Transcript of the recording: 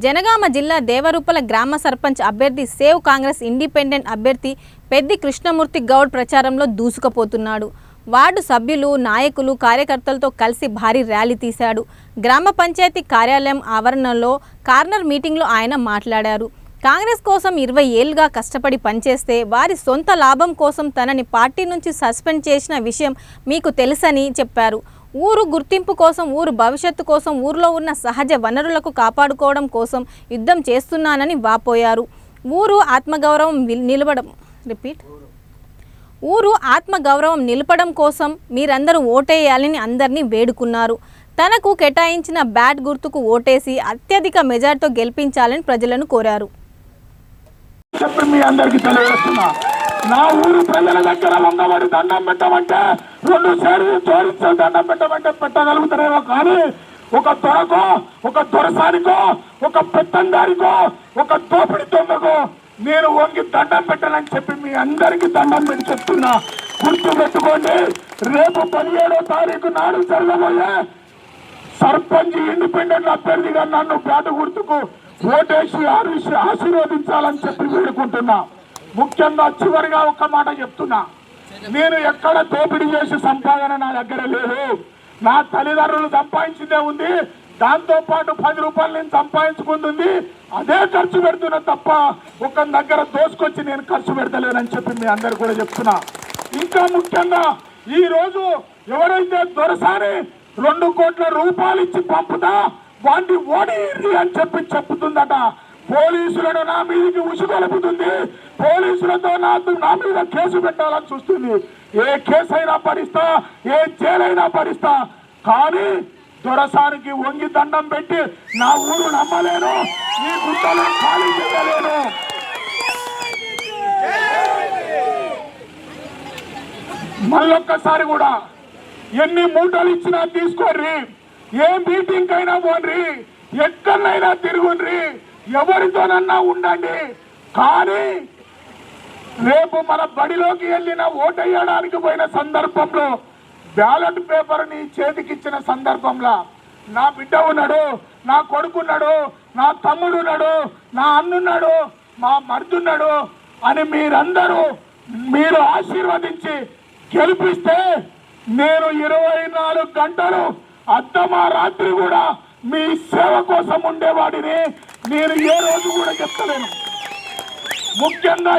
జనగామ జిల్లా దేవరూపల గ్రామ సర్పంచ్ అభ్యర్థి సేవ్ కాంగ్రెస్ ఇండిపెండెంట్ అభ్యర్థి పెద్ది కృష్ణమూర్తి గౌడ్ ప్రచారంలో దూసుకుపోతున్నాడు. వార్డు సభ్యులు, నాయకులు, కార్యకర్తలతో కలిసి భారీ ర్యాలీ తీశాడు. గ్రామ పంచాయతీ కార్యాలయం ఆవరణలో కార్నర్ మీటింగ్లో ఆయన మాట్లాడారు. కాంగ్రెస్ కోసం 20 ఏళ్లుగా కష్టపడి పనిచేస్తే వారి సొంత లాభం కోసం తనని పార్టీ నుంచి సస్పెండ్ చేసిన విషయం మీకు తెలుసని చెప్పారు. ఊరు గుర్తింపు కోసం, ఊరు భవిష్యత్తు కోసం, ఊరిలో ఉన్న సహజ వనరులకు కాపాడుకోవడం కోసం యుద్ధం చేస్తున్నానని వాపోయారు. ఊరు ఆత్మగౌరవం నిలపడం కోసం మీరందరూ ఓటేయాలని అందరినీ వేడుకున్నారు. తనకు కేటాయించిన బ్యాట్ గుర్తుకు ఓటేసి అత్యధిక మెజార్టీతో గెలిపించాలని ప్రజలను కోరారు. మీ అందరికి తెలియజేస్తున్నా, నా ఊరు ప్రజల దగ్గర వందవాడి దండం పెట్టమంటే 2 సార్లు జోడించే దండం పెట్టమంటే పెట్టగలుగుతారేమో, కానీ ఒక దొరకో, ఒక దొరసానికో, ఒక పెత్తందారికో, ఒక దోపిడి దొంగకో నేను వంగి దండం పెట్టాలని చెప్పి మీ అందరికి దండం పెట్టి చెప్తున్నా. గుర్తు పెట్టుకోండి, రేపు 17వ తారీఖు నాడు జరగబోయే సర్పంచ్ ఇండిపెండెంట్ అభ్యర్థిగా నన్ను బ్యాట్ గుర్తుకు ఓటేసి ఆశీర్వదించాలని చెప్పి వేడుకుంటున్నా. ముఖ్యంగా చివరిగా ఒక మాట చెప్తున్నా, నేను ఎక్కడ దోపిడీ చేసి సంపాదన నా దగ్గర లేదు. నా తల్లిదండ్రులు సంపాదించిందే ఉంది, దాంతో పాటు 10 రూపాయలు నేను సంపాదించుకుంటుంది, అదే ఖర్చు పెడుతున్నా తప్ప ఒక దగ్గర దోసుకొచ్చి నేను ఖర్చు పెడతలేనని చెప్పి మీ అందరు కూడా చెప్తున్నా. ఇంకా ముఖ్యంగా ఈ రోజు ఎవరైతే దొరసారి 2 కోట్ల రూపాయలు ఇచ్చి పంపుతా వాడిని ఓడిర్రి అని చెప్పి చెప్తుందట. పోలీసులను నా మీదకి ఉసుగొలుపుతుంది, పోలీసులతో నా మీద కేసు పెట్టాలని చూస్తుంది. ఏ కేసు అయినా భరిస్తా, ఏ జైలైనా భరిస్తా, కానీ దొరసానికి వంగి దండం పెట్టి నా ఊరు నమ్మలేను, ఈ గుట్టలో ఖాళీ చేయలేను. మళ్ళొక్కసారి కూడా ఎన్ని మూటలు ఇచ్చినా తీసుకోర్రి, ఏ మీటింగ్ అయినా పోన్రి, ఎక్కడైనా తిరుగుండ్రి, ఎవరితోనన్నా ఉండండి, కానీ రేపు మన బడిలోకి వెళ్ళిన ఓటేయడానికి పోయిన సందర్భంలో బ్యాలెట్ పేపర్ని చేతికిచ్చిన సందర్భంలో నా బిడ్డ ఉన్నాడు, నా కొడుకున్నాడు, నా తమ్ముడున్నాడు, నా అన్నున్నాడు, మా మర్దున్నాడు అని మీరు ఆశీర్వదించి గెలిపిస్తే నేను 24 గంటలు అర్ధమా రాత్రి కూడా మీ సేవ కోసం ఉండేవాడిని. నేను ఏ రోజు కూడా చెప్తలేను. ముఖ్యంగా